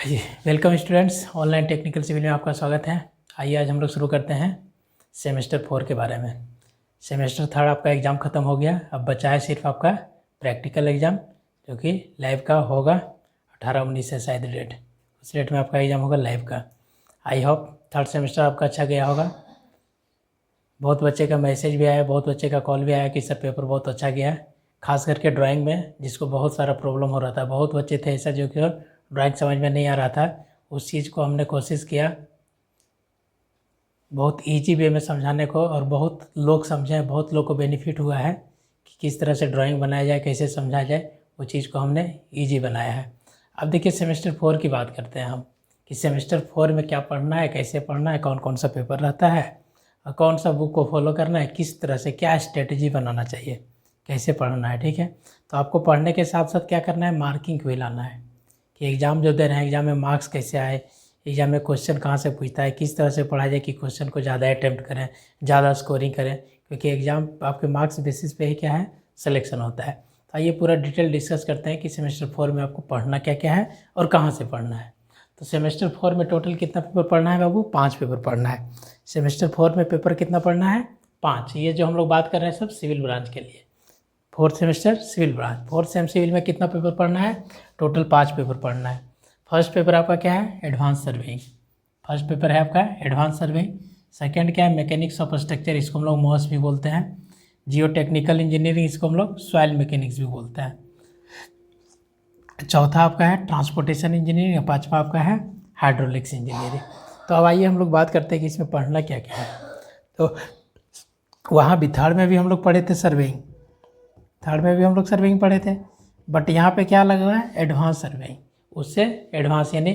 जी welcome students, online technical civil में आपका स्वागत है। आइए आज हम लोग शुरू करते हैं सेमेस्टर 4 के बारे में। सेमेस्टर 3 आपका एग्ज़ाम ख़त्म हो गया, अब बचा है सिर्फ आपका प्रैक्टिकल एग्ज़ाम जो कि लाइव का होगा। 18-19 से शायद डेट, उस डेट में आपका एग्ज़ाम होगा लाइव का। आई होप थर्ड सेमेस्टर आपका अच्छा गया होगा। बहुत बच्चे का मैसेज भी आया, बहुत बच्चे का कॉल भी आया कि सर पेपर बहुत अच्छा गया है, खास करके ड्राइंग में जिसको बहुत सारा प्रॉब्लम हो रहा था। बहुत बच्चे थे ऐसा जो कि ड्राइंग समझ में नहीं आ रहा था, उस चीज़ को हमने कोशिश किया बहुत इजी वे में समझाने को, और बहुत लोग समझे, बहुत लोग को बेनिफिट हुआ है कि किस तरह से ड्राइंग बनाया जाए, कैसे समझा जाए, वो चीज़ को हमने इजी बनाया है। अब देखिए सेमेस्टर 4 की बात करते हैं हम कि सेमेस्टर 4 में क्या पढ़ना है, कैसे पढ़ना है, कौन कौन सा पेपर रहता है और कौन सा बुक को फॉलो करना है, किस तरह से क्या स्ट्रेटजी बनाना चाहिए, कैसे पढ़ना है। ठीक है, तो आपको पढ़ने के साथ साथ क्या करना है, मार्किंग भी लाना है कि एग्ज़ाम जो दे रहे हैं एग्ज़ाम में मार्क्स कैसे आए, एग्ज़ाम में क्वेश्चन कहाँ से पूछता है, किस तरह से पढ़ा जाए कि क्वेश्चन को ज़्यादा अटैम्प्ट करें, ज़्यादा स्कोरिंग करें, क्योंकि एग्ज़ाम आपके मार्क्स बेसिस पे ही क्या है सिलेक्शन होता है। तो आइए पूरा डिटेल डिस्कस करते हैं कि सेमेस्टर 4 में आपको पढ़ना क्या क्या है और कहाँ से पढ़ना है। तो सेमेस्टर 4 में टोटल कितना पेपर पढ़ना है बाबू? 5 पेपर पढ़ना है। सेमेस्टर 4 में पेपर कितना पढ़ना है? 5। ये जो हम लोग बात कर रहे हैं सब सिविल ब्रांच के लिए। 4th semester civil branch, 4th sem civil में कितना पेपर पढ़ना है? टोटल 5 पेपर पढ़ना है। फर्स्ट पेपर आपका क्या है? Advance surveying. फर्स्ट पेपर है आपका एडवांस सर्वेइंग। सेकंड क्या है? मैकेनिक्स ऑफ स्ट्रक्चर, इसको हम लोग मॉस भी बोलते हैं। जियो टेक्निकल इंजीनियरिंग, इसको हम लोग सॉइल मैकेनिक्स भी बोलते हैं। चौथा आपका है ट्रांसपोर्टेशन इंजीनियरिंग और पाँचवा आपका है हाइड्रोलिक्स इंजीनियरिंग। तो अब आइए हम लोग बात करते हैं कि इसमें पढ़ना क्या क्या है। तो वहाँ भी थर्ड में भी हम लोग पढ़े थे सर्वेइंग, थर्ड में भी हम लोग सर्वेइंग पढ़े थे, बट यहाँ पे क्या लग रहा है? Advance surveying. उससे एडवांस यानी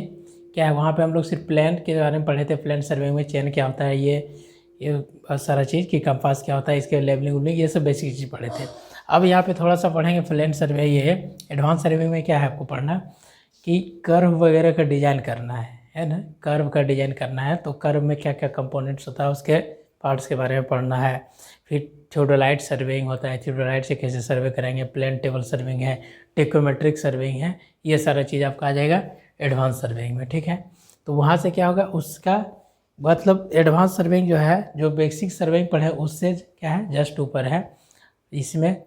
क्या है, वहाँ पे हम लोग सिर्फ प्लान के बारे में पढ़े थे, प्लान सर्वेइंग में चेन क्या होता है, ये बहुत सारा चीज़ कि कंपास क्या होता है, इसके लेवलिंग उबलिंग, ये सब बेसिक चीज़ पढ़े थे। अब यहाँ पे थोड़ा सा पढ़ेंगे प्लान सर्वे। ये एडवांस सर्वे में क्या है आपको पढ़ना कि कर्व वगैरह का डिज़ाइन करना है ना, कर्व का डिज़ाइन करना है। तो कर्व में क्या क्या कंपोनेंट्स होता है, उसके पार्ट्स के बारे में पढ़ना है। फिर थियोडोलाइट सर्वेइंग होता है, थियोडोलाइट से कैसे सर्वे करेंगे, प्लेन टेबल सर्वेइंग है, टेकोमेट्रिक सर्वेइंग है, ये सारा चीज़ आपका आ जाएगा एडवांस सर्वेइंग में। ठीक है, तो वहाँ से क्या होगा, उसका मतलब एडवांस सर्वेइंग जो है, जो बेसिक सर्वेइंग पढ़े उससे क्या है जस्ट ऊपर है। इसमें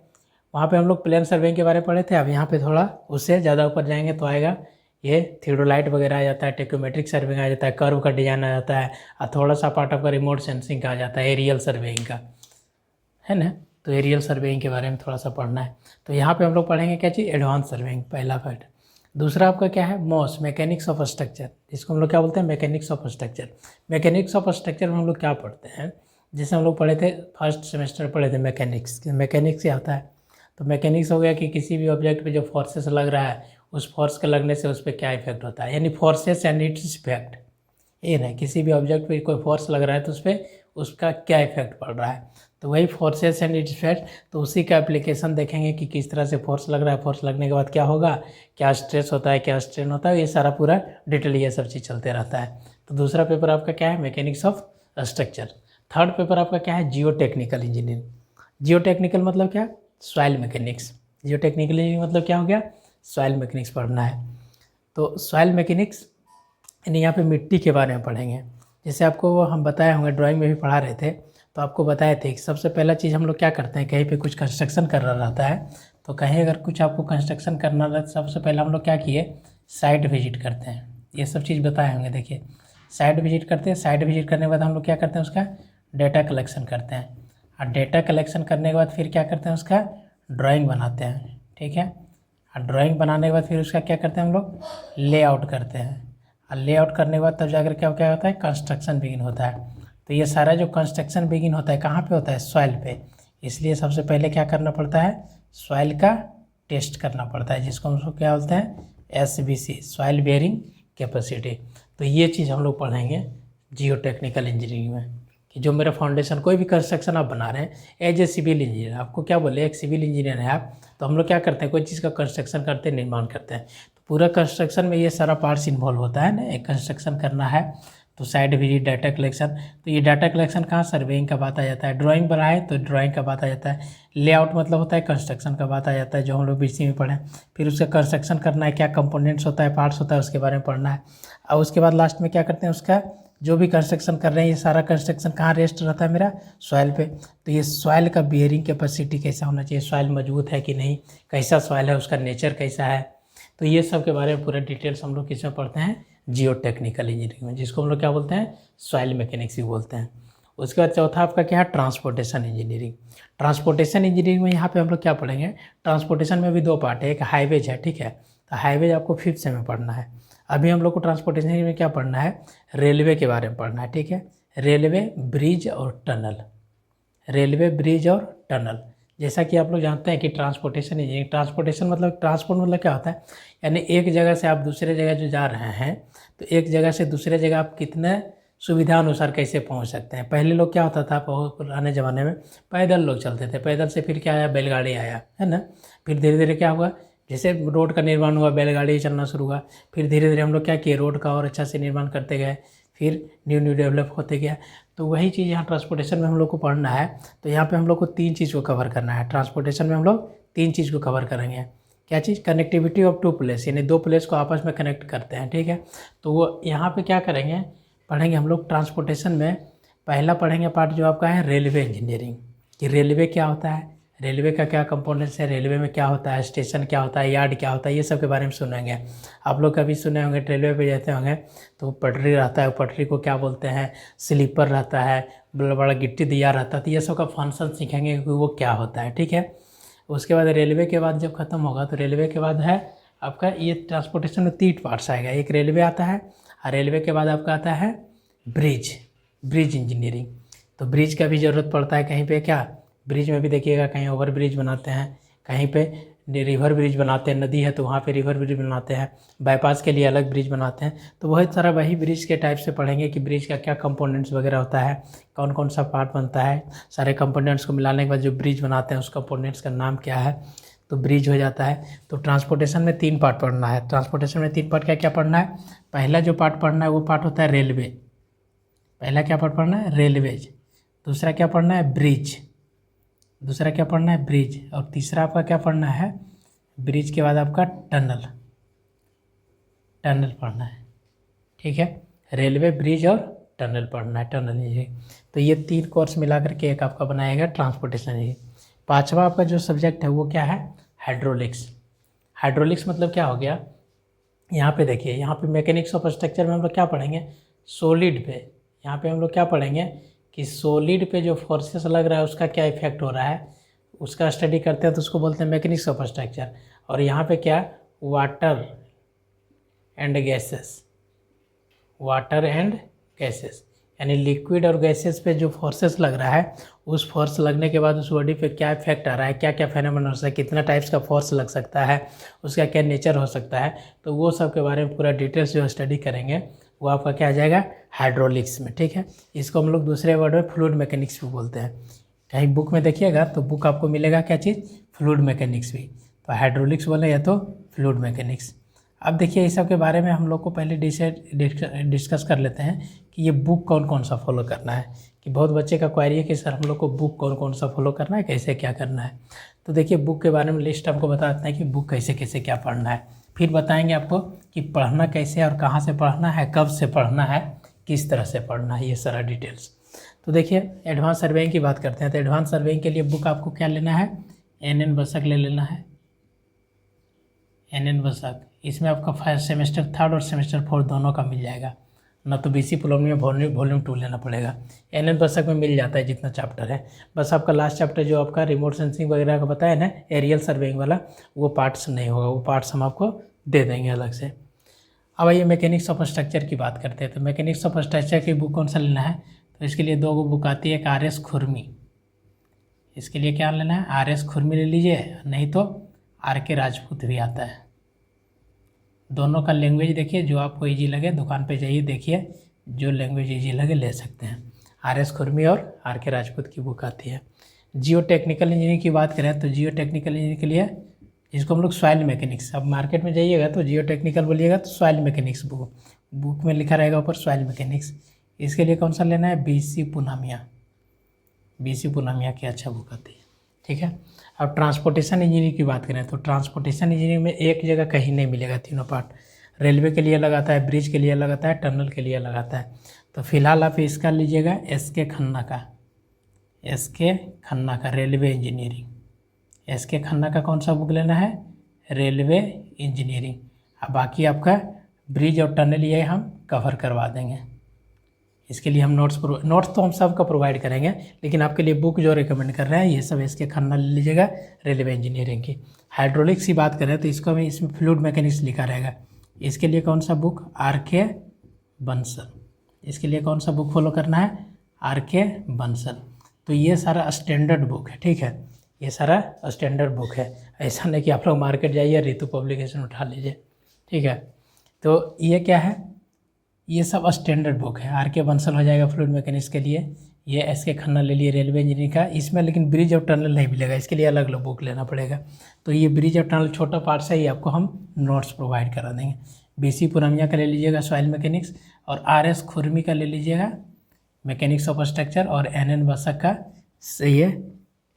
वहाँ पे हम लोग प्लेन सर्वेइंग के बारे में पढ़े थे, अब यहाँ पे थोड़ा उससे ज़्यादा ऊपर जाएंगे तो आएगा ये थियोडोलाइट वगैरह आ जाता है, टेकोमेट्रिक सर्वेइंग आ जाता है, कर्व का डिज़ाइन आ जाता है, और थोड़ा सा पार्ट आपका रिमोट सेंसिंग का आ जाता है, एरियल सर्वेइंग का है ना। तो एरियल सर्वेइंग के बारे में थोड़ा सा पढ़ना है। तो यहाँ पे हम लोग पढ़ेंगे क्या चीज़? एडवांस सर्वेइंग, पहला पार्ट। दूसरा आपका क्या है? मॉस, मैकेनिक्स ऑफ स्ट्रक्चर, जिसको हम लोग क्या बोलते हैं? Mechanics of structure. Mechanics of structure में हम लोग क्या पढ़ते हैं? जैसे हम लोग पढ़े थे फर्स्ट सेमेस्टर पढ़े थे मैकेनिक्स, मैकेनिक्स क्या होता है? तो मैकेनिक्स हो गया कि किसी भी ऑब्जेक्ट पे जो फोर्सेस लग रहा है, उस फोर्स के लगने से उस पर क्या इफेक्ट होता है, यानी फोर्सेस एंड इट्स इफेक्ट। ये नहीं, किसी भी ऑब्जेक्ट पे कोई फोर्स लग रहा है तो उस पर उसका क्या इफेक्ट पड़ रहा है, तो वही फोर्सेस एंड इट्स इफेक्ट। तो उसी का एप्लीकेशन देखेंगे कि किस तरह से फोर्स लग रहा है, फोर्स लगने के बाद क्या होगा, क्या स्ट्रेस होता है, क्या स्ट्रेन होता है, ये सारा पूरा डिटेल ये सब चीज़ चलते रहता है। तो दूसरा पेपर आपका क्या है? Mechanics of structure. Third paper आपका क्या है? जियो टेक्निकल इंजीनियरिंग। जियो टेक्निकल मतलब क्या? Soil mechanics. जियो टेक्निकल इंजीनियरिंग मतलब क्या हो गया? सॉइल मैकेनिक्स पढ़ना है। तो सॉइल मैकेनिक्स यानी यहाँ पे मिट्टी के बारे में पढ़ेंगे। जैसे आपको हम बताए होंगे, ड्राइंग में भी पढ़ा रहे थे, तो आपको बताए थे कि सबसे पहला चीज़ हम लोग क्या करते हैं, कहीं पे कुछ कंस्ट्रक्शन कर रहा रहता है, तो कहीं अगर कुछ आपको कंस्ट्रक्शन करना रहता है, सबसे पहले हम लोग क्या किए, साइट विजिट करते हैं। ये सब चीज़ बताए होंगे। देखिए साइट विजिट करते हैं, साइट विजिट करने के बाद हम लोग क्या करते हैं, उसका डेटा कलेक्शन करते हैं, और डेटा कलेक्शन करने के बाद फिर क्या करते हैं, उसका ड्राइंग बनाते हैं। ठीक है, और ड्राइंग बनाने के बाद फिर उसका क्या करते हैं, हम लोग लेआउट करते हैं, और लेआउट करने के बाद तब जाकर क्या क्या होता है, कंस्ट्रक्शन बिगिन होता है। तो ये सारा जो कंस्ट्रक्शन बिगिन होता है कहाँ पे होता है? सॉइल पे। इसलिए सबसे पहले क्या करना पड़ता है, सॉइल का टेस्ट करना पड़ता है, जिसको हम लोग क्या बोलते हैं, SBC, सॉइल बेयरिंग कैपेसिटी। तो ये चीज़ हम लोग पढ़ेंगे जियो टेक्निकल इंजीनियरिंग में, कि जो मेरा फाउंडेशन, कोई भी कंस्ट्रक्शन आप बना रहे हैं एज ए सिविल इंजीनियर, आपको क्या बोले, एक सिविल इंजीनियर है आप, तो हम लोग क्या करते हैं, कोई चीज़ का कंस्ट्रक्शन करते हैं, निर्माण करते हैं, तो पूरा कंस्ट्रक्शन में ये सारा पार्ट्स इन्वॉल्व होता है ना। एक कंस्ट्रक्शन करना है तो साइट विजिट, डाटा कलेक्शन, तो ये डाटा कलेक्शन कहाँ, सर्वेइंग का बात आ जाता है। ड्राइंग बनाए तो ड्राइंग का बात आ जाता है। लेआउट मतलब होता है कंस्ट्रक्शन का बात आ जाता है, जो हम लोग बीसी में पढ़े। फिर उसका कंस्ट्रक्शन करना है, क्या कंपोनेंट्स होता है, पार्ट्स होता है, उसके बारे में पढ़ना है। और उसके बाद लास्ट में क्या करते हैं, उसका जो भी कंस्ट्रक्शन कर रहे हैं, ये सारा कंस्ट्रक्शन कहाँ रेस्ट रहता है मेरा, सॉइल पे। तो ये सॉइल का बियरिंग कैपेसिटी कैसा होना चाहिए, सॉइल मजबूत है कि नहीं, कैसा सॉइल है, उसका नेचर कैसा है। तो ये सब के बारे में पूरा डिटेल्स हम लोग किसमें पढ़ते हैं, जियो टेक्निकल इंजीनियरिंग में, जिसको हम लोग क्या बोलते हैं, सॉइल मैकेनिक्स भी बोलते हैं। उसके बाद चौथा आपका क्या है, ट्रांसपोर्टेशन इंजीनियरिंग। ट्रांसपोर्टेशन इंजीनियरिंग में यहाँ पे हम लोग क्या पढ़ेंगे, ट्रांसपोर्टेशन में भी दो पार्ट है, एक हाईवेज है, ठीक है। तो हाईवेज आपको 5th सेम में पढ़ना है। अभी हम लोग को ट्रांसपोर्टेशन में क्या पढ़ना है, रेलवे के बारे में पढ़ना है, ठीक है। रेलवे, ब्रिज और टनल, रेलवे, ब्रिज और टनल। जैसा कि आप लोग जानते हैं कि ट्रांसपोर्टेशन इंजीनियरिंग, ट्रांसपोर्टेशन मतलब, ट्रांसपोर्ट मतलब क्या होता है, यानी एक जगह से आप दूसरे जगह जो जा रहे हैं, तो एक जगह से दूसरे जगह आप कितने सुविधा अनुसार कैसे पहुंच सकते हैं। पहले लोग क्या होता था, बहुत पुराने ज़माने में पैदल लोग चलते थे, पैदल से फिर क्या आया, बैलगाड़ी आया, है ना। फिर धीरे धीरे क्या हुआ, जैसे रोड का निर्माण हुआ, बैलगाड़ी चलना शुरू हुआ। फिर धीरे धीरे हम लोग क्या किए, रोड का और अच्छा से निर्माण करते गए, फिर न्यू न्यू डेवलप होते गया। तो वही चीज़ यहाँ ट्रांसपोर्टेशन में हम लोग को पढ़ना है। तो यहाँ पे हम लोग को 3 चीज़ को कवर करना है। ट्रांसपोर्टेशन में हम लोग 3 चीज़ को कवर करेंगे। क्या चीज़, कनेक्टिविटी ऑफ 2 प्लेस, यानी 2 प्लेस को आपस में कनेक्ट करते हैं, ठीक है। तो वो यहाँ पे क्या करेंगे, पढ़ेंगे हम लोग ट्रांसपोर्टेशन में। पहला पढ़ेंगे पार्ट जो आपका है रेलवे इंजीनियरिंग, कि रेलवे क्या होता है, रेलवे का क्या कंपोनेंट्स है, रेलवे में क्या होता है, स्टेशन क्या होता है, यार्ड क्या होता है, ये सब के बारे में सुनेंगे। आप लोग कभी सुने होंगे, रेलवे पे जाते होंगे तो पटरी रहता है, पटरी को क्या बोलते हैं, स्लीपर रहता है, बड़ा बड़ा गिट्टी दिया रहता है। तो ये सब का फंक्शन सीखेंगे कि वो क्या होता है, ठीक है। उसके बाद रेलवे के बाद जब ख़त्म होगा, तो रेलवे के बाद है आपका ये ट्रांसपोर्टेशन में 3 पार्ट्स आएगा। एक रेलवे आता है, और रेलवे के बाद आपका आता है ब्रिज, ब्रिज इंजीनियरिंग। तो ब्रिज का भी ज़रूरत पड़ता है कहीं पे, क्या ब्रिज में भी देखिएगा, कहीं ओवर ब्रिज बनाते हैं, कहीं पे रिवर ब्रिज बनाते हैं, नदी है तो वहाँ पे रिवर ब्रिज बनाते हैं, बाईपास के लिए अलग ब्रिज बनाते हैं। तो बहुत सारा वही ब्रिज के टाइप से पढ़ेंगे कि ब्रिज का क्या कंपोनेंट्स वगैरह होता है, कौन कौन सा पार्ट बनता है, सारे कंपोनेंट्स को मिलाने के बाद जो ब्रिज बनाते हैं उस कंपोनेंट्स का नाम क्या है, तो ब्रिज हो जाता है। तो ट्रांसपोर्टेशन में 3 पार्ट पढ़ना है। ट्रांसपोर्टेशन में 3 पार्ट क्या क्या पढ़ना है, पहला जो पार्ट पढ़ना है वो पार्ट होता है रेलवे, पहला क्या पार्ट पढ़ना है, रेलवेज। दूसरा क्या पढ़ना है, ब्रिज, दूसरा क्या पढ़ना है, ब्रिज। और तीसरा आपका क्या पढ़ना है, ब्रिज के बाद आपका टनल, टनल पढ़ना है, ठीक है। रेलवे, ब्रिज और टनल पढ़ना है, टनल इंजीनियरिंग। तो ये 3 कोर्स मिला करके एक आपका बनाएगा ट्रांसपोर्टेशन इंजीनियरिंग। 5वां आपका जो सब्जेक्ट है वो क्या है, हाइड्रोलिक्स। हाइड्रोलिक्स मतलब क्या हो गया, यहाँ पे देखिए, यहाँ पे मैकेनिक्स ऑफ स्ट्रक्चर में हम लोग क्या पढ़ेंगे, सॉलिड पे। यहाँ पे हम लोग क्या पढ़ेंगे कि सॉलिड पे जो फोर्सेस लग रहा है उसका क्या इफेक्ट हो रहा है, उसका स्टडी करते हैं, तो उसको बोलते हैं मैकेनिक्स ऑफ स्ट्रक्चर। और यहाँ पे क्या, water and gases, water and gases, यानी लिक्विड और गैसेस पे जो फोर्सेस लग रहा है, उस फोर्स लगने के बाद उस बॉडी पे क्या इफेक्ट आ रहा है, क्या क्या फेनोमेना हो सकता है, कितना टाइप्स का फोर्स लग सकता है, उसका क्या नेचर हो सकता है। तो वो सब के बारे में पूरा डिटेल्स जो स्टडी करेंगे वो आपका क्या आ जाएगा, हाइड्रोलिक्स में, ठीक है। इसको हम लोग दूसरे वर्ड में फ्लूइड मैकेनिक्स भी बोलते हैं। कहीं बुक में देखिएगा तो बुक आपको मिलेगा क्या चीज़, फ्लूइड मैकेनिक्स भी। तो हाइड्रोलिक्स बोले या तो फ्लूइड मैकेनिक्स। अब देखिए इस सब के बारे में हम लोग को पहले डिस्कस कर लेते हैं कि ये बुक कौन कौन सा फॉलो करना है, कि बहुत बच्चे का क्वेरी है कि सर हम लोग को बुक कौन कौन सा फॉलो करना है, कैसे क्या करना है। तो देखिए बुक के बारे में लिस्ट आपको बता देते हैं कि बुक कैसे कैसे क्या पढ़ना है। फिर बताएंगे आपको कि पढ़ना कैसे और कहाँ से पढ़ना है, कब से पढ़ना है, किस तरह से पढ़ना है, ये सारा डिटेल्स। तो देखिए एडवांस सर्वेइंग की बात करते हैं। तो एडवांस सर्वेइंग के लिए बुक आपको क्या लेना है, NN बसक ले लेना है, NN बसक। इसमें आपका फर्स्ट सेमेस्टर 3rd और सेमेस्टर 4 दोनों का मिल जाएगा, ना तो BC प्रोलोमी में वॉल्यूम 2 लेना पड़ेगा। NN बसक में मिल जाता है जितना चैप्टर है। बस आपका लास्ट चैप्टर जो आपका रिमोट सेंसिंग वगैरह का बताया ना, एरियल सर्वेइंग वाला, वो पार्ट्स नहीं होगा, वो पार्ट्स हम आपको दे देंगे अलग से। अब आइए मैकेनिक्स ऑफ स्ट्रक्चर की बात करते हैं। तो मैकेनिक्स ऑफ स्ट्रक्चर की बुक कौन सा लेना है, तो इसके लिए 2 बुक आती है, एक RS खुरमी, इसके लिए क्या लेना है, RS खुरमी ले लीजिए, नहीं तो RK राजपूत भी आता है। दोनों का लैंग्वेज देखिए, जो आपको इजी लगे दुकान पे जाइए देखिए, जो लैंग्वेज इजी लगे ले सकते हैं। RS खुरमी और RK राजपूत की बुक आती है। जियो टेक्निकल इंजीनियरिंग की बात करें तो जियो टेक्निकल इंजीनियरिंग के लिए, जिसको हम लोग सॉइल मैकेनिक्स, अब मार्केट में जाइएगा तो जियो टेक्निकल बोलिएगा तो सॉइल मैकेनिक्स बुक, बुक में लिखा रहेगा ऊपर सॉइल मैकेनिक्स। इसके लिए कौन सा लेना है, BC पूनामिया, BC पूनामिया की अच्छा बुक आती है, ठीक है। अब ट्रांसपोर्टेशन इंजीनियरिंग की बात करें तो ट्रांसपोर्टेशन इंजीनियरिंग में एक जगह कहीं नहीं मिलेगा तीनों पार्ट। रेलवे के लिए अलग आता है, ब्रिज के लिए अलग आता है, टनल के लिए अलग आता है। तो फिलहाल आप इसका लीजिएगा SK खन्ना का, SK खन्ना का रेलवे इंजीनियरिंग। SK खन्ना का कौन सा बुक लेना है, रेलवे इंजीनियरिंग। अब बाकी आपका ब्रिज और टनल ये हम कवर करवा देंगे। इसके लिए हम नोट्स तो हम सबका प्रोवाइड करेंगे, लेकिन आपके लिए बुक जो रिकमेंड कर रहे हैं ये सब SK खन्ना ले लीजिएगा, रेलवे इंजीनियरिंग की। हाइड्रोलिक्स की बात करें तो इसको भी इसमें फ्लूइड मैकेनिक्स लिखा रहेगा। इसके लिए कौन सा बुक, RK बंसल। इसके लिए कौन सा बुक फॉलो करना है, RK बंसल। तो ये सारा स्टैंडर्ड बुक है, ठीक है, ये सारा स्टैंडर्ड बुक है। ऐसा नहीं कि आप लोग मार्केट जाइए रितु पब्लिकेशन उठा लीजिए, ठीक है। तो ये क्या है, ये सब स्टैंडर्ड बुक है। RK बंसल हो जाएगा फ्लूइड मैकेनिक्स के लिए। ये SK खन्ना ले लिए रेलवे इंजीनियरिंग का। इसमें लेकिन ब्रिज और टनल नहीं मिलेगा, इसके लिए अलग अलग बुक लेना पड़ेगा। तो ये ब्रिज और टनल छोटा पार्ट से ही आपको हम नोट्स प्रोवाइड करा देंगे। BC पूनमिया का ले लीजिएगा सॉइल मैकेनिक्स, और RS खुरमी का ले लीजिएगा मैकेनिक्स ऑफ स्ट्रक्चर, और NN बसक का ये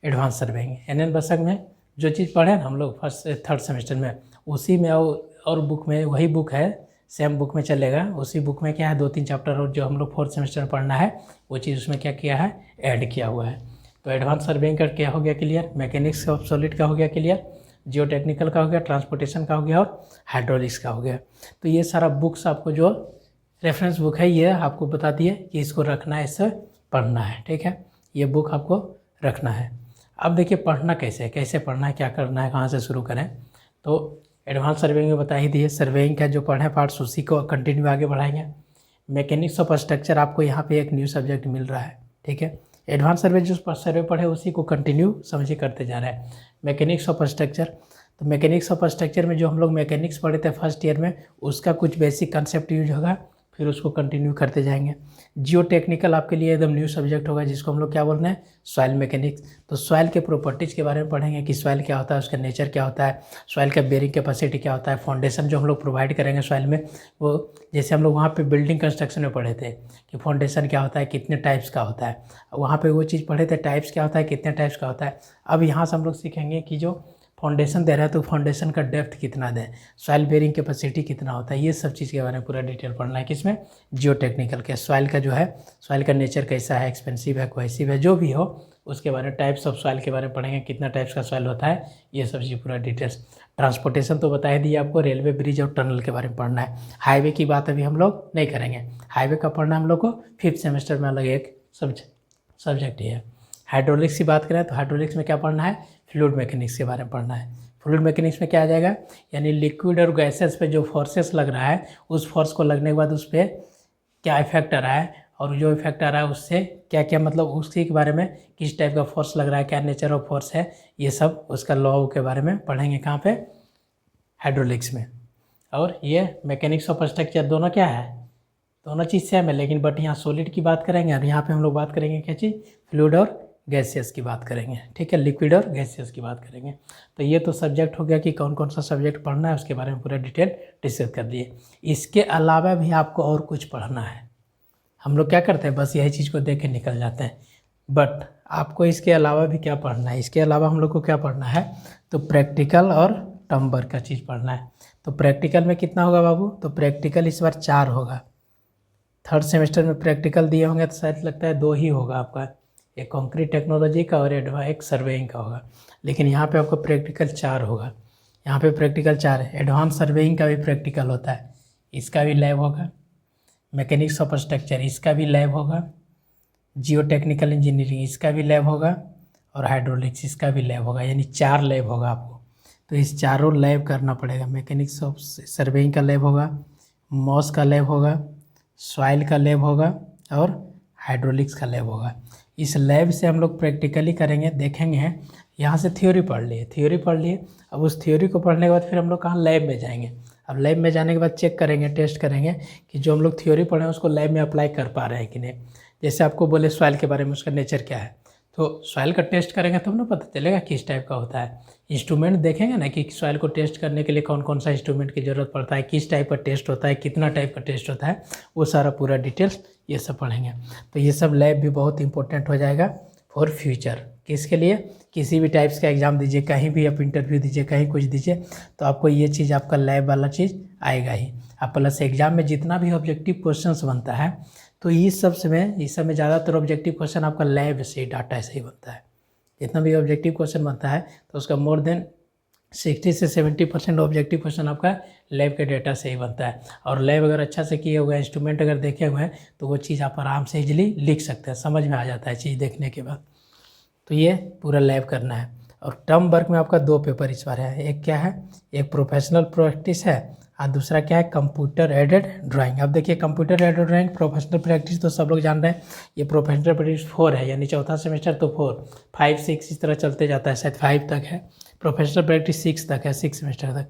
एडवांस सर्वेइंग। NN बसक में जो चीज़ पढ़े ना हम लोग फर्स्ट थर्ड सेमेस्टर में, उसी में और बुक में वही बुक है, सेम बुक में चलेगा। उसी बुक में क्या है, 2-3 चैप्टर और जो हम लोग फोर्थ सेमेस्टर में पढ़ना है वो चीज़ उसमें क्या किया है, ऐड किया हुआ है। तो एडवांस सर्वेइंग का क्या हो गया क्लियर, मैकेनिक्स ऑफ सॉलिड का हो गया क्लियर, जियो टेक्निकल का हो गया, ट्रांसपोर्टेशन का हो गया, और हाइड्रोलिक्स का हो गया। तो ये सारा बुक्स आपको जो रेफरेंस बुक है ये आपको बता दिए कि इसको रखना है, इससे पढ़ना है, ठीक है। ये बुक आपको रखना है। अब देखिए पढ़ना कैसे पढ़ना है, क्या करना है, कहाँ से शुरू करें। तो एडवांस सर्वेइंग में बता ही दिए, सर्वेइंग का जो पढ़े पार्ट्स उसी को कंटिन्यू आगे बढ़ाएंगे। मैकेनिक्स ऑफ स्ट्रक्चर आपको यहाँ पे एक न्यू सब्जेक्ट मिल रहा है, ठीक है। एडवांस सर्वे जो सर्वे पढ़े उसी को कंटिन्यू समझिए करते जा रहे हैं। मैकेनिक्स ऑफ स्ट्रक्चर, तो मैकेनिक्स ऑफ स्ट्रक्चर में जो हम लोग मैकेनिक्स पढ़े थे फर्स्ट ईयर में, उसका कुछ बेसिक कंसेप्ट यूज होगा, फिर उसको कंटिन्यू करते जाएंगे। जियो टेक्निकल आपके लिए एकदम न्यू सब्जेक्ट होगा, जिसको हम लोग क्या बोल रहे हैं, सॉइल मैकेनिक्स। तो सॉइल के प्रॉपर्टीज़ के बारे में पढ़ेंगे कि सॉइल क्या होता है, उसका नेचर क्या होता है, सॉइल का बेरिंग कैपेसिटी क्या होता है, फाउंडेशन जो हम लोग प्रोवाइड करेंगे सॉइल में, वो जैसे हम लोग वहाँ पे बिल्डिंग कंस्ट्रक्शन में पढ़े थे कि फाउंडेशन क्या होता है, कितने टाइप्स का होता है, वहाँ पे वो चीज़ पढ़े थे, टाइप्स क्या होता है, कितने टाइप्स का होता है। अब यहाँ से हम लोग सीखेंगे कि जो फाउंडेशन दे रहा है तो फाउंडेशन का डेप्थ कितना दें, सॉइल बेरिंग कैपेसिटी कितना होता है, ये सब चीज़ के बारे में पूरा डिटेल पढ़ना है। किसमें, जियो टेक्निकल के। सॉइल का जो है, सॉइल का नेचर कैसा है, एक्सपेंसिव है, कोहेसिव है, जो भी हो उसके बारे में, टाइप्स ऑफ सॉइल के बारे में पढ़ेंगे, कितना टाइप्स का सॉइल होता है, ये सब चीज़ पूरा डिटेल्स। ट्रांसपोर्टेशन तो बता ही दिए आपको, रेलवे, ब्रिज और टनल के बारे में पढ़ना है। हाईवे की बात अभी हम लोग नहीं करेंगे, हाईवे का पढ़ना हम लोग को 5th सेमेस्टर में अलग एक सब्जेक्ट ही है। हाइड्रोलिक्स की बात करें तो हाइड्रोलिक्स में क्या पढ़ना है, फ्लूइड मैकेनिक्स के बारे में पढ़ना है। फ्लूइड मैकेनिक्स में क्या आ जाएगा, यानी लिक्विड और गैसेस पे जो फोर्सेस लग रहा है, उस फोर्स को लगने के बाद उस पर क्या इफेक्ट आ रहा है, और जो इफेक्ट आ रहा है उससे क्या क्या मतलब उसी के बारे में, किस टाइप का फोर्स लग रहा है, क्या नेचर ऑफ फोर्स है, ये सब उसका लॉ के बारे में पढ़ेंगे। कहाँ पे, हाइड्रोलिक्स में। और ये मैकेनिक्स ऑफ स्ट्रक्चर दोनों क्या है, दोनों चीज़ सेम है, लेकिन बट यहाँ सॉलिड की बात करेंगे और यहाँ पे हम लोग बात करेंगे क्या चीज़, फ्लूइड और गैसियस की बात करेंगे, ठीक है, लिक्विड और गैसियस की बात करेंगे। तो ये तो सब्जेक्ट हो गया कि कौन कौन सा सब्जेक्ट पढ़ना है, उसके बारे में पूरा डिटेल डिस्कस कर दिए। इसके अलावा भी आपको और कुछ पढ़ना है। हम लोग क्या करते हैं, बस यही चीज़ को देख के निकल जाते हैं, बट आपको इसके अलावा भी क्या पढ़ना है। इसके अलावा हम लोग को क्या पढ़ना है, तो प्रैक्टिकल और टर्म वर्क का चीज़ पढ़ना है। तो प्रैक्टिकल में कितना होगा बाबू, तो प्रैक्टिकल इस बार 4 होगा। थर्ड सेमेस्टर में प्रैक्टिकल दिए होंगे तो शायद लगता है 2 ही होगा आपका, एक कंक्रीट टेक्नोलॉजी का और एक सर्वेइंग का होगा, लेकिन यहाँ पे आपको प्रैक्टिकल 4 होगा। यहाँ पे प्रैक्टिकल 4 है। एडवांस सर्वेइंग का भी प्रैक्टिकल होता है, इसका भी लैब होगा। मैकेनिक्स ऑफ स्ट्रक्चर इसका भी लैब होगा। जियो टेक्निकल इंजीनियरिंग इसका भी लैब होगा, और हाइड्रोलिक्स इसका भी लैब होगा, यानी 4 लैब होगा आपको। तो इस चारों लैब करना पड़ेगा। मैकेनिक्स ऑफ सर्वेइंग का लैब होगा, मॉस का लैब होगा, सॉइल का लैब होगा, और हाइड्रोलिक्स का लैब होगा। इस लैब से हम लोग प्रैक्टिकली करेंगे, देखेंगे। यहाँ से थ्योरी पढ़ लिए, अब उस थ्योरी को पढ़ने के बाद फिर हम लोग कहाँ, लैब में जाएंगे। अब लैब में जाने के बाद चेक करेंगे, टेस्ट करेंगे कि जो हम लोग थ्योरी पढ़े हैं उसको लैब में अप्लाई कर पा रहे हैं कि नहीं। जैसे आपको बोले सॉइल के बारे में, उसका नेचर क्या है, तो सॉइल का टेस्ट करेंगे तब ना पता चलेगा किस टाइप का होता है। इंस्ट्रूमेंट देखेंगे ना कि सॉइल को टेस्ट करने के लिए कौन कौन सा इंस्ट्रूमेंट की ज़रूरत पड़ता है, किस टाइप का टेस्ट होता है, कितना टाइप का टेस्ट होता है, वो सारा पूरा डिटेल्स ये सब पढ़ेंगे। तो ये सब लैब भी बहुत इंपॉर्टेंट हो जाएगा फॉर फ्यूचर। किसके लिए? किसी भी टाइप्स का एग्ज़ाम दीजिए, कहीं भी आप इंटरव्यू दीजिए, कहीं कुछ दीजिए, तो आपको ये चीज़ आपका लैब वाला चीज़ आएगा ही। अब प्लस एग्ज़ाम में जितना भी ऑब्जेक्टिव क्वेश्चंस बनता है तो इस सब में ज़्यादातर ऑब्जेक्टिव क्वेश्चन आपका लैब से डाटा से ही बनता है। जितना भी ऑब्जेक्टिव क्वेश्चन बनता है तो उसका मोर देन 60 से 70% ऑब्जेक्टिव क्वेश्चन आपका लैब के डेटा से ही बनता है। और लैब अगर अच्छा से किए हुए हैं, इंस्ट्रूमेंट अगर देखे हुए हैं, तो वो चीज़ आप आराम से इजीली लिख सकते हैं, समझ में आ जाता है चीज़ देखने के बाद। तो ये पूरा लैब करना है। और टर्म वर्क में आपका 2 पेपर इस बार है। एक क्या है? एक प्रोफेशनल प्रैक्टिस है और दूसरा क्या है? Computer aided drawing. अब देखिए computer aided drawing, professional practice तो सब लोग जान रहे हैं। ये प्रोफेशनल प्रैक्टिस 4 है, यानी चौथा सेमेस्टर तो 4, 5, 6 इस तरह चलते जाता है, शायद 5 तक है। प्रोफेशनल प्रैक्टिस 6 तक है, 6 सेमेस्टर तक।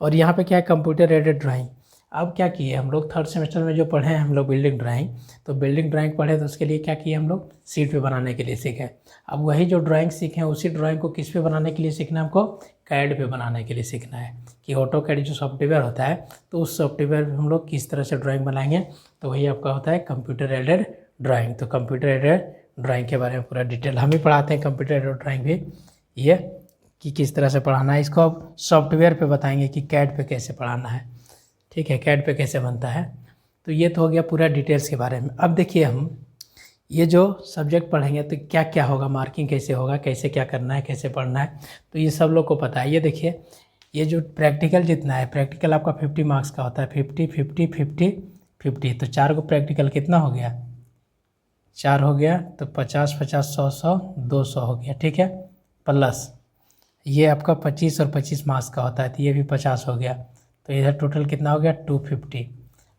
और यहाँ पे क्या है? Computer aided drawing. अब क्या किए हम लोग, 3rd सेमेस्टर में जो पढ़े हैं हम लोग बिल्डिंग ड्राइंग, तो बिल्डिंग ड्राइंग पढ़े तो उसके लिए क्या किए हम लोग? सीट पे बनाने के लिए सीखे। अब वही जो ड्राइंग सीखे उसी ड्राइंग को किस पे बनाने के लिए सीखना है हमको? कैड पे बनाने के लिए सीखना है कि ऑटो कैड जो सॉफ्टवेयर होता है, तो उस सॉफ्टवेयर में हम लोग किस तरह से ड्राइंग बनाएंगे, तो वही आपका होता है कंप्यूटर एडेड ड्राइंग। तो कंप्यूटर एडेड ड्राइंग के बारे में पूरा डिटेल हम ही पढ़ाते हैं। कंप्यूटर एडेड ड्राइंग भी ये कि किस तरह से पढ़ाना है, इसको अब सॉफ्टवेयर पे बताएंगे कि कैड पे कैसे पढ़ाना है, ठीक है, कैड पे कैसे बनता है। तो ये तो हो गया पूरा डिटेल्स के बारे में। अब देखिए हम ये जो सब्जेक्ट पढ़ेंगे तो क्या क्या होगा, मार्किंग कैसे होगा, कैसे क्या करना है, कैसे पढ़ना है, तो ये सब लोग को पता है। ये देखिए ये जो प्रैक्टिकल जितना है, प्रैक्टिकल आपका 50 मार्क्स का होता है, 50 50 50 50। तो 4 को प्रैक्टिकल कितना हो गया? 4 हो गया, तो 50 50 100 100 200 हो गया, ठीक है। प्लस ये आपका 25 और 25 मार्क्स का होता है, तो ये भी 50 हो गया। तो इधर टोटल कितना हो गया? 250।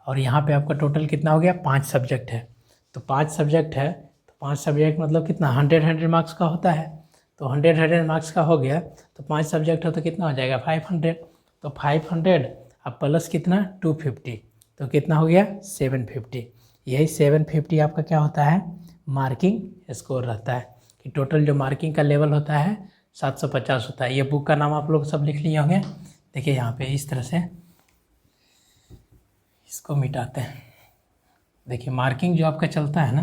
और यहाँ पे आपका टोटल कितना हो गया? 5 सब्जेक्ट है। तो 5 सब्जेक्ट है, तो 5 सब्जेक्ट मतलब कितना? 100 मार्क्स का होता है। तो 100 मार्क्स का हो गया, तो 5 सब्जेक्ट हो तो कितना हो जाएगा? 500। तो 500 अब प्लस कितना? 250, तो कितना हो गया? 750। यही 750 आपका क्या होता है? मार्किंग स्कोर रहता है कि टोटल जो मार्किंग का लेवल होता है 750 होता है। ये बुक का नाम आप लोग सब लिख लिए होंगे। देखिए यहाँ पे इस तरह से इसको मिटाते हैं। देखिए मार्किंग जो आपका चलता है ना,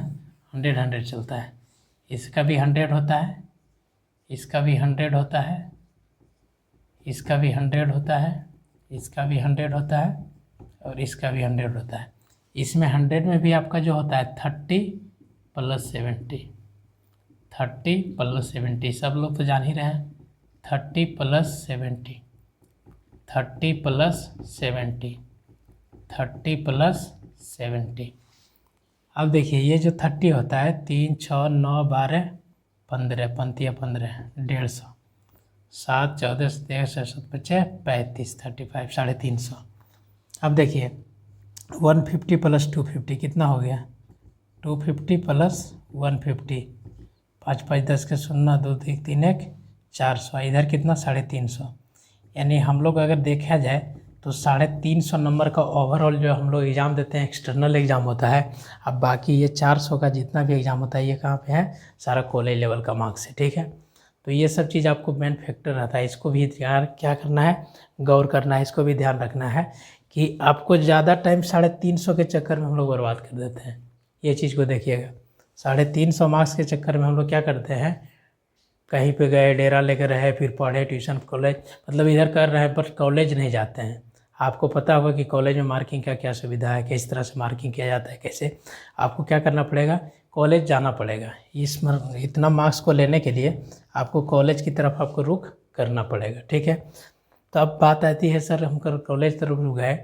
100 चलता है। इसका भी 100 होता है, इसका भी 100 होता है, इसका भी 100 होता है, इसका भी 100 होता है, और इसका भी 100 होता है। इसमें 100 में भी आपका जो होता है 30 + 70, 30 + 70, सब लोग तो जान ही रहे हैं। 30 + 70, 30 + 70, 30 + 70। अब देखिए ये जो 30 होता है, 3 6 9 12 15, 15 15, 150, 7 14 13 67 25 35, 35, 350। अब देखिए 150 + 250 कितना हो गया? 250 + 150, 5 5 10 के 0, 2 3 3 1 400। इधर कितना? 350। यानी हम लोग अगर देखा जाए तो 350 नंबर का ओवरऑल जो हम लोग एग्ज़ाम देते हैं एक्सटर्नल एग्ज़ाम होता है। अब बाकी ये 400 का जितना भी एग्ज़ाम होता है ये कहाँ पे है? सारा कॉलेज लेवल का मार्क्स है, ठीक है। तो ये सब चीज़ आपको मेन फैक्टर रहता है, इसको भी ध्यान क्या करना है? गौर करना है, इसको भी ध्यान रखना है कि आपको ज़्यादा टाइम 350 के चक्कर में हम लोग बर्बाद कर देते हैं। ये चीज़ को देखिएगा, 350 मार्क्स के चक्कर में हम लोग क्या करते हैं? कहीं पे गए, डेरा लेकर रहे, फिर पढ़े, ट्यूशन कॉलेज, मतलब इधर कर रहे हैं पर कॉलेज नहीं जाते हैं। आपको पता होगा कि कॉलेज में मार्किंग का क्या सुविधा है, किस तरह से मार्किंग किया जाता है, कैसे आपको क्या करना पड़ेगा? कॉलेज जाना पड़ेगा। इतना मार्क्स को लेने के लिए आपको कॉलेज की तरफ आपको रुख करना पड़ेगा, ठीक है। तो अब बात आती है सर हम कॉलेज तरफ रुक गए,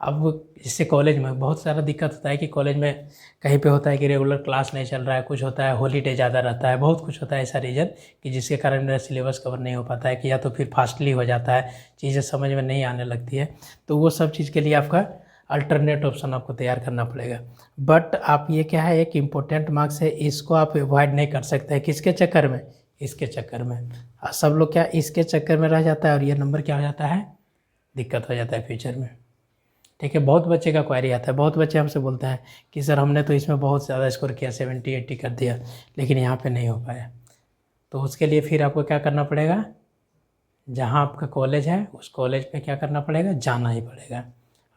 अब इससे कॉलेज में बहुत सारा दिक्कत होता है कि कॉलेज में कहीं पे होता है कि रेगुलर क्लास नहीं चल रहा है, कुछ होता है हॉलीडे ज़्यादा रहता है, बहुत कुछ होता है ऐसा रीज़न कि जिसके कारण मेरा सिलेबस कवर नहीं हो पाता है, कि या तो फिर फास्टली हो जाता है, चीज़ें समझ में नहीं आने लगती है। तो वो सब चीज़ के लिए आपका अल्टरनेट ऑप्शन आपको तैयार करना पड़ेगा। बट आप ये क्या है, एक इम्पोर्टेंट मार्क्स है, इसको आप अवॉइड नहीं कर सकते हैं। किसके चक्कर में? इसके चक्कर में। सब लोग क्या इसके चक्कर में रह जाता है और ये नंबर क्या हो जाता है? दिक्कत हो जाता है फ्यूचर में। ठीक है। बहुत बच्चे का क्वेरी आता है, बहुत बच्चे हमसे बोलते हैं कि सर हमने तो इसमें बहुत ज़्यादा स्कोर किया, 70-80 कर दिया, लेकिन यहाँ पे नहीं हो पाया। तो उसके लिए फिर आपको क्या करना पड़ेगा, जहाँ आपका कॉलेज है उस कॉलेज पे क्या करना पड़ेगा, जाना ही पड़ेगा।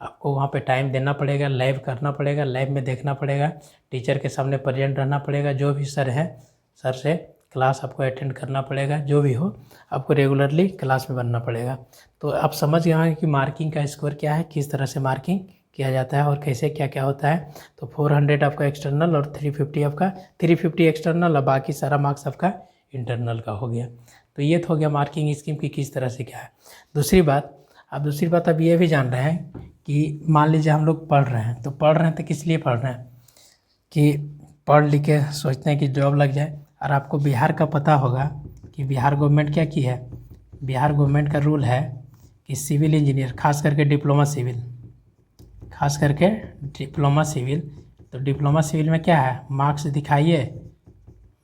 आपको वहाँ पे टाइम देना पड़ेगा, लैब करना पड़ेगा, लैब में देखना पड़ेगा, टीचर के सामने प्रेजेंट रहना पड़ेगा, जो भी सर है सर से क्लास आपको अटेंड करना पड़ेगा, जो भी हो आपको रेगुलरली क्लास में बनना पड़ेगा। तो आप समझ गए होंगे कि मार्किंग का स्कोर क्या है, किस तरह से मार्किंग किया जाता है और कैसे क्या क्या होता है। तो 400 आपका एक्सटर्नल और 350 आपका, 350 एक्सटर्नल और बाकी सारा मार्क्स आपका इंटरनल का हो गया। तो ये तो हो गया मार्किंग स्कीम की किस तरह से क्या है। दूसरी बात अब ये भी जान रहे हैं कि मान लीजिए हम लोग पढ़ रहे हैं, तो पढ़ रहे हैं तो किस लिए पढ़ रहे हैं, कि पढ़ लिख के सोचते हैं कि जॉब लग जाए। और आपको बिहार का पता होगा कि बिहार गवर्नमेंट क्या की है, बिहार गवर्नमेंट का रूल है कि सिविल इंजीनियर, खास करके डिप्लोमा सिविल, तो डिप्लोमा सिविल में क्या है, मार्क्स दिखाइए,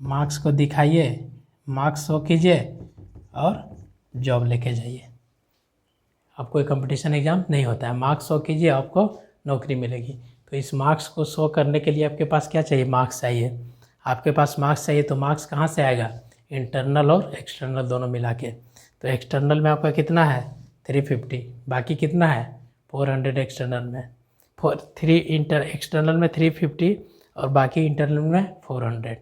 मार्क्स को दिखाइए, मार्क्स शो कीजिए और जॉब लेके जाइए। अब कोई कंपटीशन एग्ज़ाम नहीं होता है, मार्क्स शो कीजिए आपको नौकरी मिलेगी। तो इस मार्क्स को शो करने के लिए आपके पास क्या चाहिए, मार्क्स चाहिए। आपके पास मार्क्स चाहिए तो मार्क्स कहाँ से आएगा, इंटरनल और एक्सटर्नल दोनों मिला के। तो एक्सटर्नल में आपका कितना है 350, बाकी कितना है 400 एक्सटर्नल में, एक्सटर्नल में 350 और बाकी इंटरनल में 400,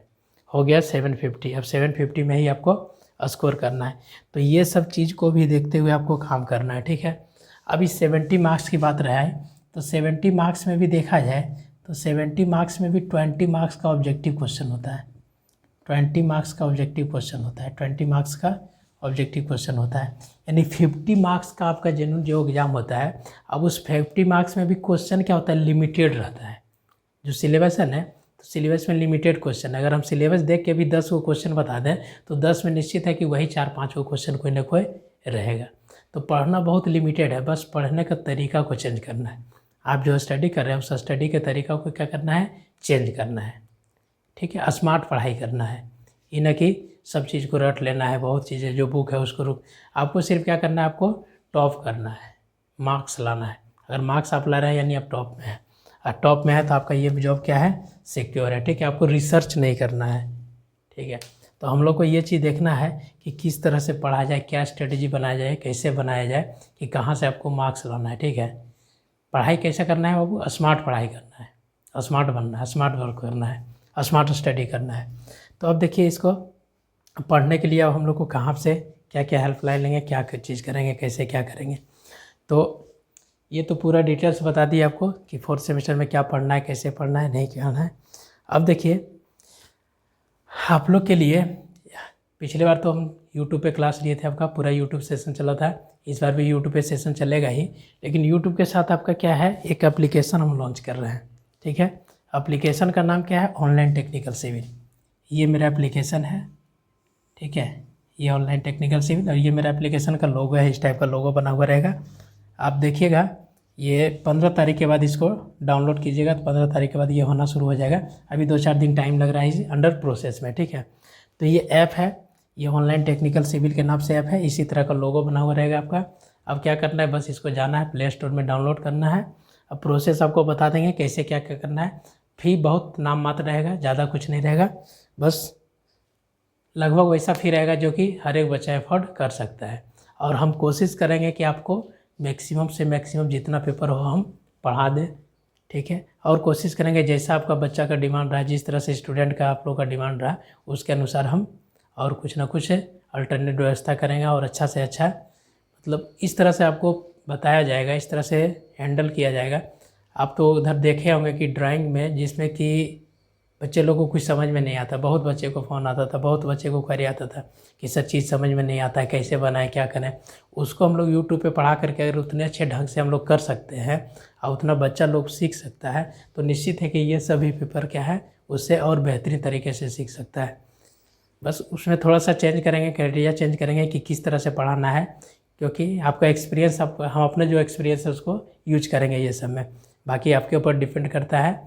हो गया 750। अब 750 में ही आपको स्कोर करना है। तो ये सब चीज़ को भी देखते हुए आपको काम करना है, ठीक है। अभी 70 मार्क्स की बात रहा है, तो 70 मार्क्स में भी देखा जाए तो 70 मार्क्स में भी 20 मार्क्स का ऑब्जेक्टिव क्वेश्चन होता है, 20 मार्क्स का ऑब्जेक्टिव क्वेश्चन होता है, 20 मार्क्स का ऑब्जेक्टिव क्वेश्चन होता है। यानी 50 मार्क्स का आपका जो एग्ज़ाम होता है, अब उस 50 मार्क्स में भी क्वेश्चन क्या होता है, लिमिटेड रहता है। जो सिलेबस है ना, तो सिलेबस में लिमिटेड क्वेश्चन, अगर हम सिलेबस देख के भी 10 को क्वेश्चन बता दें तो 10 में निश्चित है कि वही 4-5 को क्वेश्चन कोई ना कोई रहेगा। तो पढ़ना बहुत लिमिटेड है, बस पढ़ने का तरीका को चेंज करना है। आप जो स्टडी कर रहे हैं उस स्टडी के तरीका को क्या करना है, चेंज करना है, ठीक है। स्मार्ट पढ़ाई करना है, ये न कि सब चीज़ को रट लेना है, बहुत चीज़ें जो बुक है उसको रुक, आपको सिर्फ क्या करना है, आपको टॉप करना है, मार्क्स लाना है। अगर मार्क्स आप ला रहे हैं यानी आप टॉप में हैं, और टॉप में है तो आपका ये जॉब क्या है, सिक्योर है, ठीक है। आपको रिसर्च नहीं करना है, ठीक है। तो हम लोग को ये चीज़ देखना है कि किस तरह से पढ़ा जाए, क्या स्ट्रेटजी बनाया जाए, कैसे बनाया जाए, कि कहाँ से आपको मार्क्स लाना है, ठीक है। पढ़ाई कैसे करना है बाबू, स्मार्ट पढ़ाई करना है, स्मार्ट बनना है, स्मार्ट वर्क करना है, स्मार्ट स्टडी करना है। तो अब देखिए इसको पढ़ने के लिए अब हम लोग को कहाँ से क्या क्या हेल्पलाइन लेंगे, क्या क्या चीज़ करेंगे, कैसे क्या करेंगे। तो ये तो पूरा डिटेल्स बता दिए आपको कि 4th सेमेस्टर में क्या पढ़ना है, कैसे पढ़ना है, नहीं क्या है। अब देखिए आप लोग के लिए, पिछली बार तो हम YouTube पे क्लास लिए थे, आपका पूरा YouTube सेशन चला था, इस बार भी YouTube पे सेशन चलेगा ही, लेकिन YouTube के साथ आपका क्या है, एक एप्लीकेशन हम लॉन्च कर रहे हैं, ठीक है। एप्लीकेशन का नाम क्या है, ऑनलाइन टेक्निकल सिविल। ये मेरा एप्लीकेशन है, ठीक है, ये ऑनलाइन टेक्निकल सिविल, और ये मेरा एप्लीकेशन का लोगो है, इस टाइप का लोगो बना हुआ रहेगा। आप देखिएगा, ये 15 तारीख के बाद इसको डाउनलोड कीजिएगा, तो 15 तारीख के बाद ये होना शुरू हो जाएगा। अभी 2-4 दिन टाइम लग रहा है, इसे अंडर प्रोसेस में, ठीक है। तो ये ऐप है, ये ऑनलाइन टेक्निकल सिविल के नाम से ऐप है, इसी तरह का लोगो बना हुआ रहेगा आपका। अब क्या करना है, बस इसको जाना है प्ले स्टोर में, डाउनलोड करना है। अब प्रोसेस आपको बता देंगे कैसे क्या क्या करना है। फी बहुत नाम मात्र रहेगा, ज़्यादा कुछ नहीं रहेगा, बस लगभग वैसा फी रहेगा जो कि हर एक बच्चा अफोर्ड कर सकता है। और हम कोशिश करेंगे कि आपको मैक्सिमम से मैक्सिमम जितना पेपर हो हम पढ़ा दें, ठीक है। और कोशिश करेंगे जैसा आपका बच्चा का डिमांड रहा, जिस तरह से स्टूडेंट का आप लोग का डिमांड रहा, उसके अनुसार हम और कुछ ना कुछ अल्टरनेट व्यवस्था करेंगे और अच्छा से अच्छा, मतलब इस तरह से आपको बताया जाएगा, इस तरह से हैंडल किया जाएगा। आप तो उधर देखे होंगे कि ड्राइंग में, जिसमें कि बच्चे लोगों को कुछ समझ में नहीं आता, बहुत बच्चे को फ़ोन आता था, बहुत बच्चे को क्वेरी आता था कि सर चीज़ समझ में नहीं आता है, कैसे बनाएं, क्या करें। उसको हम लोग यूट्यूब पे पढ़ा करके अगर उतने अच्छे ढंग से हम लोग कर सकते हैं और उतना बच्चा लोग सीख सकता है, तो निश्चित है कि ये सभी पेपर क्या है, उससे और बेहतरीन तरीके से सीख सकता है। बस उसमें थोड़ा सा चेंज करेंगे, क्राइटेरिया चेंज करेंगे कि किस तरह से पढ़ाना है, क्योंकि आपका एक्सपीरियंस, हम अपने जो एक्सपीरियंस है उसको यूज करेंगे ये सब में। बाकी आपके ऊपर डिपेंड करता है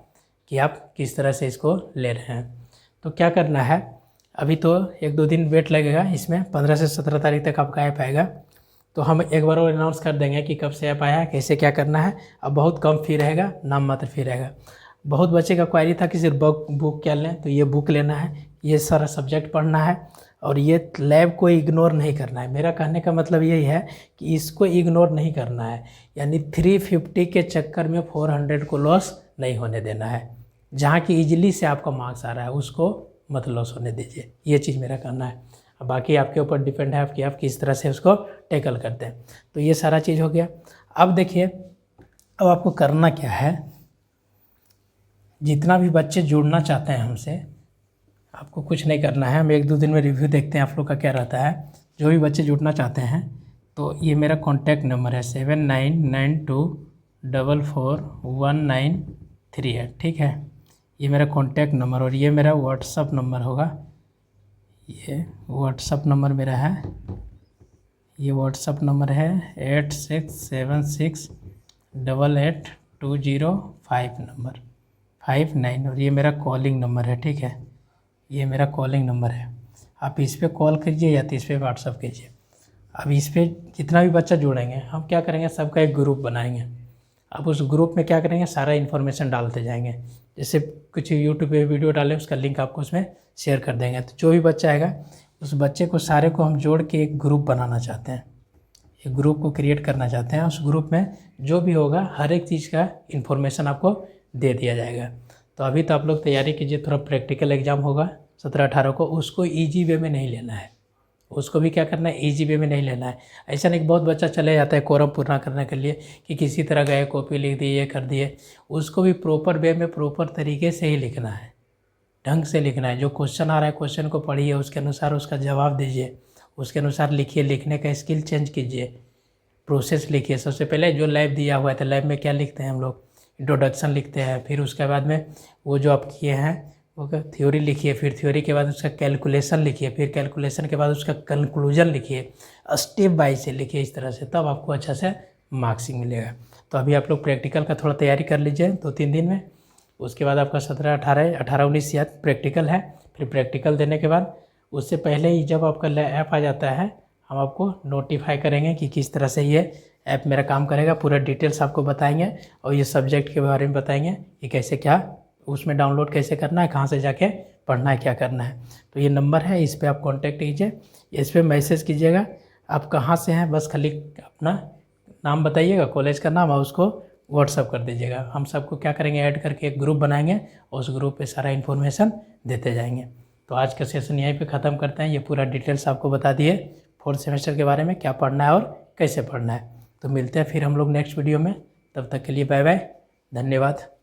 कि आप किस तरह से इसको ले रहे हैं। तो क्या करना है, अभी तो 1-2 दिन वेट लगेगा इसमें, 15 से 17 तारीख तक आपका ऐप आएगा। तो हम एक बार और अनाउंस कर देंगे कि कब से ऐप आया है, कैसे क्या करना है। अब बहुत कम फ़ी रहेगा, नाम मात्र फ़ी रहेगा। बहुत बच्चे का क्वारी था कि सिर्फ बुक क्या लें, तो ये बुक लेना है, ये सारा सब्जेक्ट पढ़ना है और ये लैब को इग्नोर नहीं करना है। मेरा कहने का मतलब यही है कि इसको इग्नोर नहीं करना है, यानी 350 के चक्कर में 400 को लॉस नहीं होने देना है। जहाँ की इजीली से आपका मार्क्स आ रहा है उसको मत लॉस होने दीजिए, ये चीज़ मेरा कहना है। अब बाकी आपके ऊपर डिपेंड है कि आप किस तरह से उसको टैकल करते हैं। तो ये सारा चीज़ हो गया। अब देखिए, अब आपको करना क्या है, जितना भी बच्चे जुड़ना चाहते हैं हमसे, आपको कुछ नहीं करना है। हम 1-2 दिन में रिव्यू देखते हैं आप लोग का क्या रहता है। जो भी बच्चे जुड़ना चाहते हैं तो ये मेरा कॉन्टैक्ट नंबर है 7992441938, ठीक है। ये मेरा कॉन्टैक्ट नंबर और ये मेरा व्हाट्सअप नंबर होगा। ये व्हाट्सअप नंबर मेरा है, ये व्हाट्सअप नंबर है 8676882059 नंबर 59, और ये मेरा कॉलिंग नंबर है, ठीक है। ये मेरा कॉलिंग नंबर है, आप इस पर कॉल कीजिए या तो इस पर व्हाट्सअप कीजिए। अब इस पर जितना भी बच्चा जोड़ेंगे हम क्या करेंगे, सबका एक ग्रुप बनाएंगे। अब उस ग्रुप में क्या करेंगे, सारा इन्फॉर्मेशन डालते जाएंगे। जैसे कुछ यूट्यूब पे वीडियो डालें, उसका लिंक आपको उसमें शेयर कर देंगे। तो जो भी बच्चा आएगा उस बच्चे को सारे को हम जोड़ के एक ग्रुप बनाना चाहते हैं, एक ग्रुप को क्रिएट करना चाहते हैं। उस ग्रुप में जो भी होगा हर एक चीज़ का इन्फॉर्मेशन आपको दे दिया जाएगा। तो अभी तो आप लोग तैयारी कीजिए, थोड़ा प्रैक्टिकल एग्ज़ाम होगा 17-18 को, उसको ईजी वे में नहीं लेना है। उसको भी क्या करना है, ईजी वे में नहीं लेना है। ऐसा नहीं कि बहुत बच्चा चले जाता है कोरम पूरा करने के लिए कि किसी तरह गए कॉपी लिख दिए, ये कर दिए। उसको भी प्रॉपर वे में प्रॉपर तरीके से ही लिखना है, ढंग से लिखना है। जो क्वेश्चन आ रहा है क्वेश्चन को पढ़िए, उसके अनुसार उसका जवाब दीजिए, उसके अनुसार लिखिए, लिखने का स्किल चेंज कीजिए, प्रोसेस लिखिए। सबसे पहले जो लैब दिया हुआ है तो लैब में क्या लिखते हैं हम लोग, इंट्रोडक्शन लिखते हैं। फिर उसके बाद में वो जो आप किए हैं वो थ्योरी लिखिए, फिर थ्योरी के बाद उसका कैलकुलेशन लिखिए, फिर कैलकुलेशन के बाद उसका कंक्लूजन लिखिए, स्टेप बाय से लिखिए इस तरह से, तब आपको अच्छा से मार्क्सिंग मिलेगा। तो अभी आप लोग प्रैक्टिकल का थोड़ा तैयारी कर लीजिए 2-3 दिन में। उसके बाद आपका 17-18-19 याद प्रैक्टिकल है। फिर प्रैक्टिकल देने के बाद उससे पहले ही जब आपका ऐप आ जाता है हम आपको नोटिफाई करेंगे कि किस तरह से ये ऐप मेरा काम करेगा। पूरा डिटेल्स आपको बताएंगे और ये सब्जेक्ट के बारे में बताएंगे कि कैसे क्या उसमें डाउनलोड कैसे करना है, कहाँ से जाके पढ़ना है, क्या करना है। तो ये नंबर है, इस पर आप कांटेक्ट कीजिए, इस पर मैसेज कीजिएगा आप कहाँ से हैं, बस खाली अपना नाम बताइएगा, कॉलेज का नाम, और उसको व्हाट्सअप कर दीजिएगा। हम सबको क्या करेंगे, ऐड करके एक ग्रुप बनाएंगे और उस ग्रुप पे सारा इन्फॉर्मेशन देते जाएंगे। तो आज का सेशन यहीं पे ख़त्म करते हैं। ये पूरा डिटेल्स आपको बता दिए 4th सेमेस्टर के बारे में, क्या पढ़ना है और कैसे पढ़ना है। तो मिलते हैं फिर हम लोग नेक्स्ट वीडियो में, तब तक के लिए बाय बाय, धन्यवाद।